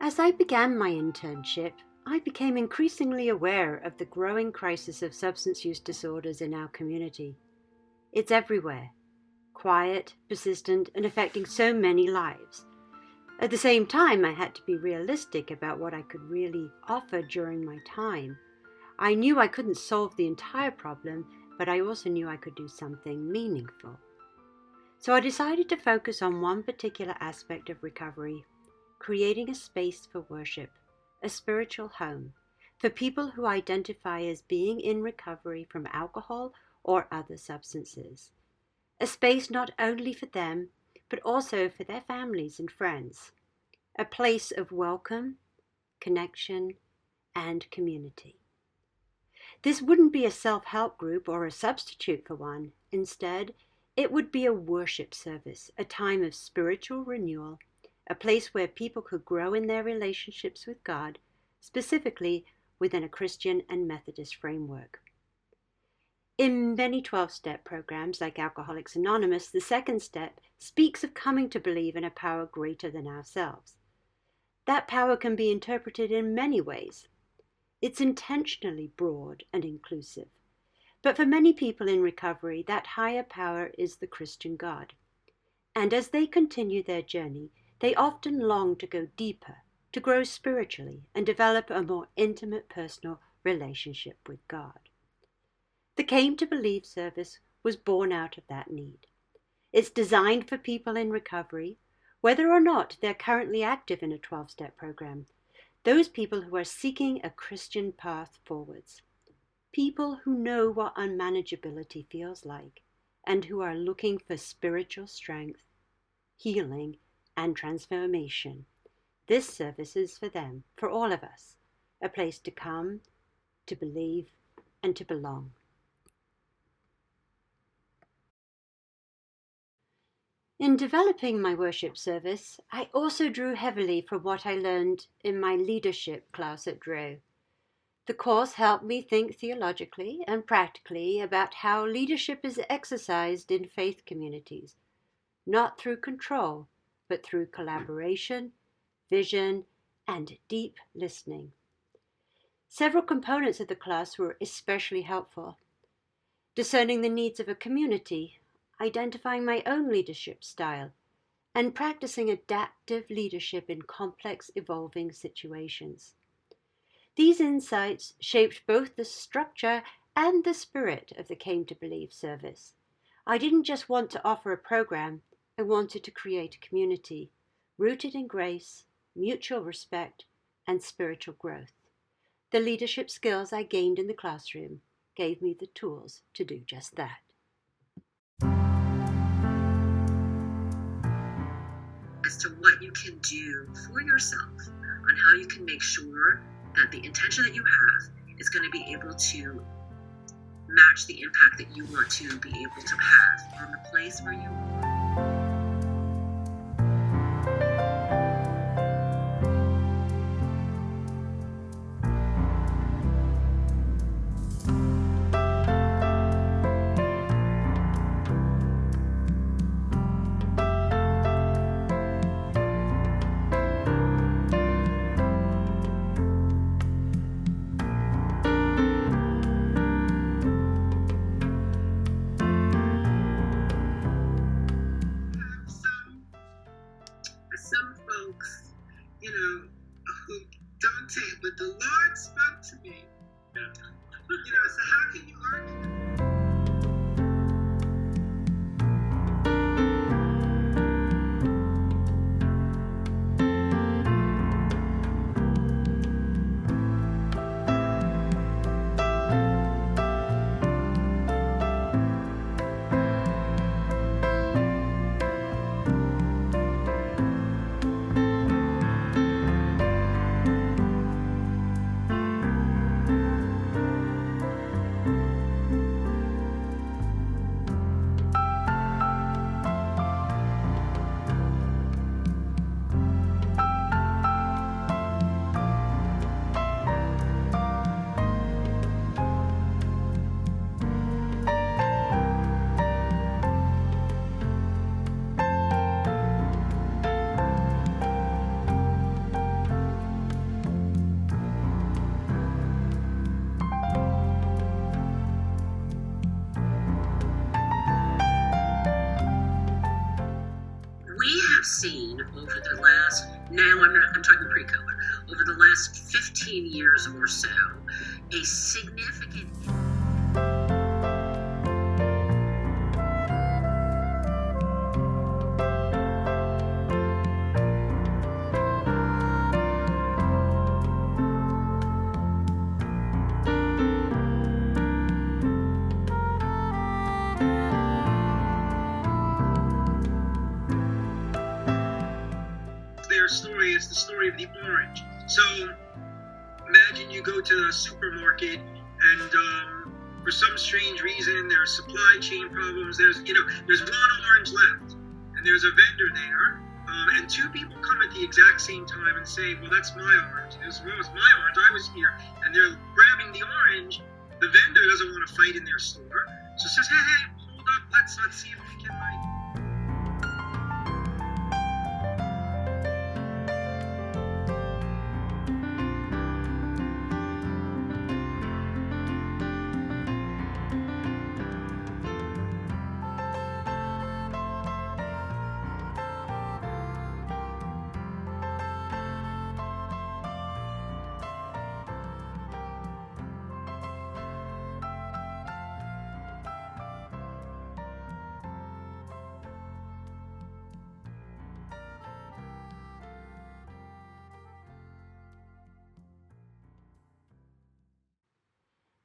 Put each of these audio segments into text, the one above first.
As I began my internship, I became increasingly aware of the growing crisis of substance use disorders in our community. It's everywhere, quiet, persistent, and affecting so many lives. At the same time, I had to be realistic about what I could really offer during my time. I knew I couldn't solve the entire problem, but I also knew I could do something meaningful. So I decided to focus on one particular aspect of recovery: creating a space for worship, a spiritual home, for people who identify as being in recovery from alcohol or other substances. A space not only for them, but also for their families and friends. A place of welcome, connection, and community. This wouldn't be a self-help group or a substitute for one. Instead, it would be a worship service, a time of spiritual renewal, a place where people could grow in their relationships with God, specifically within a Christian and Methodist framework. In many 12-step programs like Alcoholics Anonymous, the second step speaks of coming to believe in a power greater than ourselves. That power can be interpreted in many ways. It's intentionally broad and inclusive. But for many people in recovery, that higher power is the Christian God. And as they continue their journey, they often long to go deeper, to grow spiritually, and develop a more intimate personal relationship with God. The Came to Believe service was born out of that need. It's designed for people in recovery, whether or not they're currently active in a 12-step program, those people who are seeking a Christian path forwards, people who know what unmanageability feels like, and who are looking for spiritual strength, healing, and transformation. This service is for them, for all of us, a place to come, to believe, and to belong. In developing my worship service, I also drew heavily from what I learned in my leadership class at Drew. The course helped me think theologically and practically about how leadership is exercised in faith communities, not through control, but through collaboration, vision, and deep listening. Several components of the class were especially helpful. Discerning the needs of a community, identifying my own leadership style, and practicing adaptive leadership in complex, evolving situations. These insights shaped both the structure and the spirit of the Came to Believe service. I didn't just want to offer a program, I wanted to create a community rooted in grace, mutual respect, and spiritual growth. The leadership skills I gained in the classroom gave me the tools to do just that. As to what you can do for yourself, on how you can make sure that the intention that you have is going to be able to match the impact that you want to be able to have on the place where you are. now I'm talking pre-COVID, over the last 15 years or so, a significant their story is the story of the orange. So imagine you go to the supermarket and for some strange reason there's supply chain problems. There's one orange left and there's a vendor there, and two people come at the exact same time and say, well, that's my orange. It's my orange, I was here. And they're grabbing the orange. The vendor doesn't want to fight in their store, so says, hey, hold up, let's see if we can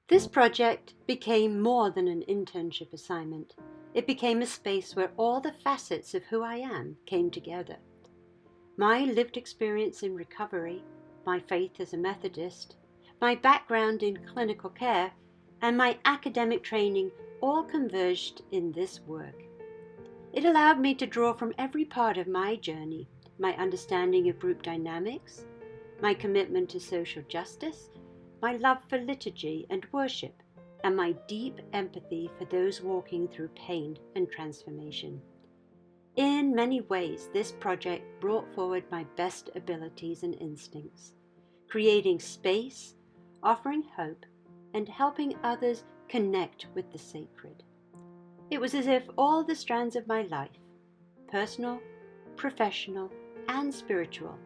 This project became more than an internship assignment. It became a space where all the facets of who I am came together. My lived experience in recovery, my faith as a Methodist, my background in clinical care, and my academic training all converged in this work. It allowed me to draw from every part of my journey, my understanding of group dynamics, my commitment to social justice, my love for liturgy and worship, and my deep empathy for those walking through pain and transformation. In many ways, this project brought forward my best abilities and instincts, creating space, offering hope, and helping others connect with the sacred. It was as if all the strands of my life, personal, professional, and spiritual,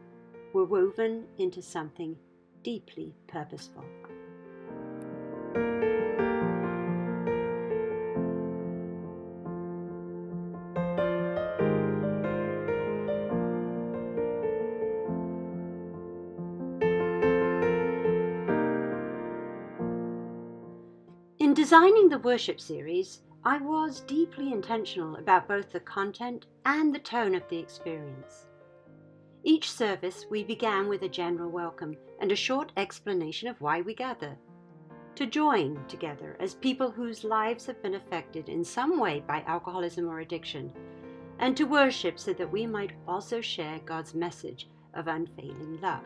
were woven into something deeply purposeful. In designing the worship series, I was deeply intentional about both the content and the tone of the experience. Each service we began with a general welcome and a short explanation of why we gather. To join together as people whose lives have been affected in some way by alcoholism or addiction, and to worship so that we might also share God's message of unfailing love.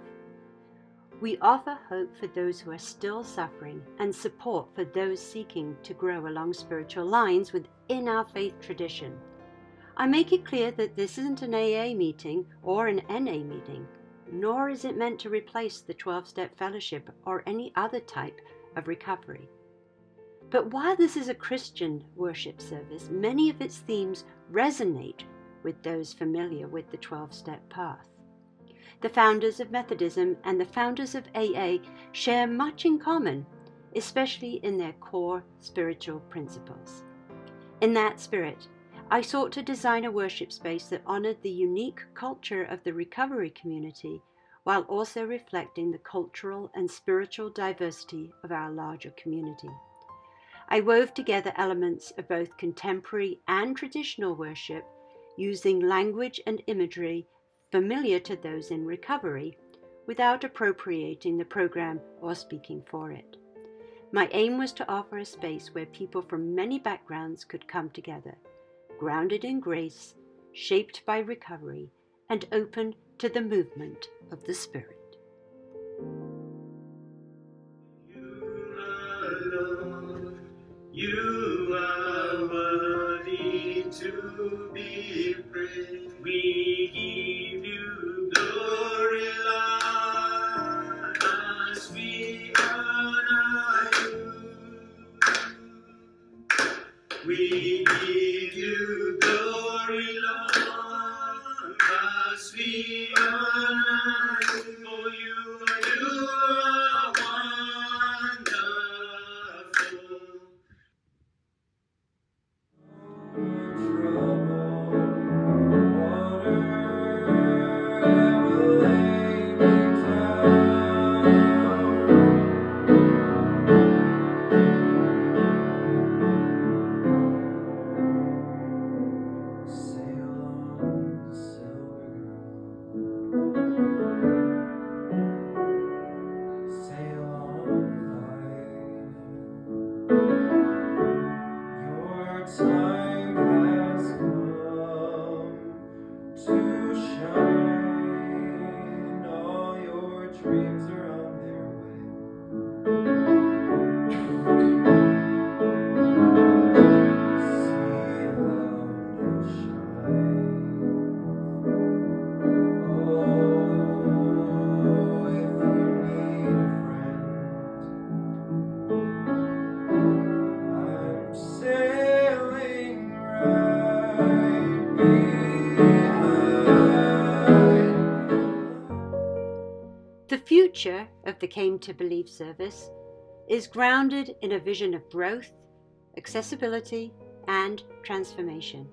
We offer hope for those who are still suffering and support for those seeking to grow along spiritual lines within our faith tradition. I make it clear that this isn't an AA meeting or an NA meeting, nor is it meant to replace the 12-step fellowship or any other type of recovery. But while this is a Christian worship service, many of its themes resonate with those familiar with the 12-step path. The founders of Methodism and the founders of AA share much in common, especially in their core spiritual principles. In that spirit, I sought to design a worship space that honored the unique culture of the recovery community while also reflecting the cultural and spiritual diversity of our larger community. I wove together elements of both contemporary and traditional worship, using language and imagery familiar to those in recovery, without appropriating the program or speaking for it. My aim was to offer a space where people from many backgrounds could come together, grounded in grace, shaped by recovery, and open to the movement of the Spirit. You are worthy to be praised. We give you glory, Lord, as we honor you. We give you glory, Lord, Jesus, we honor you, for you are wonderful. Time has come to shine. All your dreams are on their way. See how they shine. Oh, if you need a friend, I'm sailing right behind. The future of the Came to Believe service is grounded in a vision of growth, accessibility, and transformation.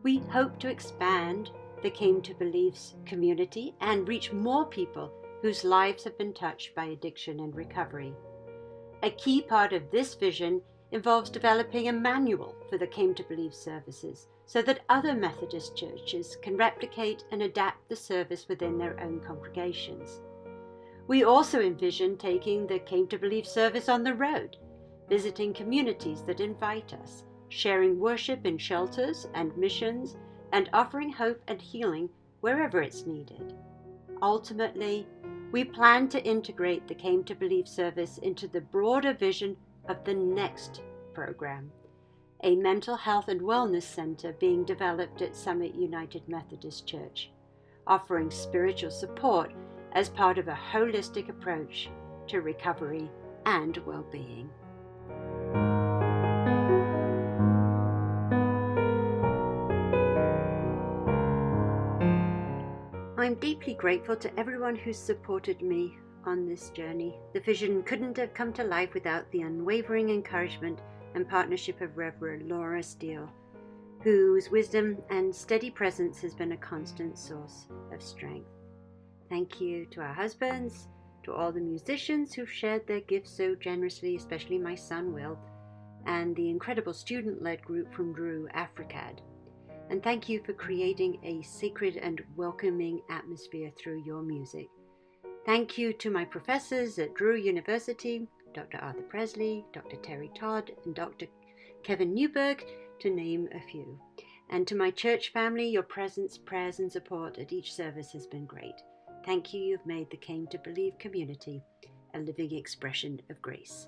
We hope to expand the Came to Believe's community and reach more people whose lives have been touched by addiction and recovery. A key part of this vision involves developing a manual for the Came to Believe services so that other Methodist churches can replicate and adapt the service within their own congregations. We also envision taking the Came to Believe service on the road, visiting communities that invite us, sharing worship in shelters and missions, and offering hope and healing wherever it's needed. Ultimately, we plan to integrate the Came to Believe service into the broader vision of the next program, a mental health and wellness center being developed at Summit United Methodist Church, offering spiritual support as part of a holistic approach to recovery and well-being. I'm deeply grateful to everyone who's supported me on this journey. The vision couldn't have come to life without the unwavering encouragement and partnership of Reverend Laura Steele, whose wisdom and steady presence has been a constant source of strength. Thank you to our husbands, to all the musicians who've shared their gifts so generously, especially my son Will, and the incredible student-led group from Drew, AFRICAD. And thank you for creating a sacred and welcoming atmosphere through your music. Thank you to my professors at Drew University, Dr. Arthur Presley, Dr. Terry Todd, and Dr. Kevin Newberg, to name a few. And to my church family, your presence, prayers, and support at each service has been great. Thank you. You've made the Came to Believe. community a living expression of grace.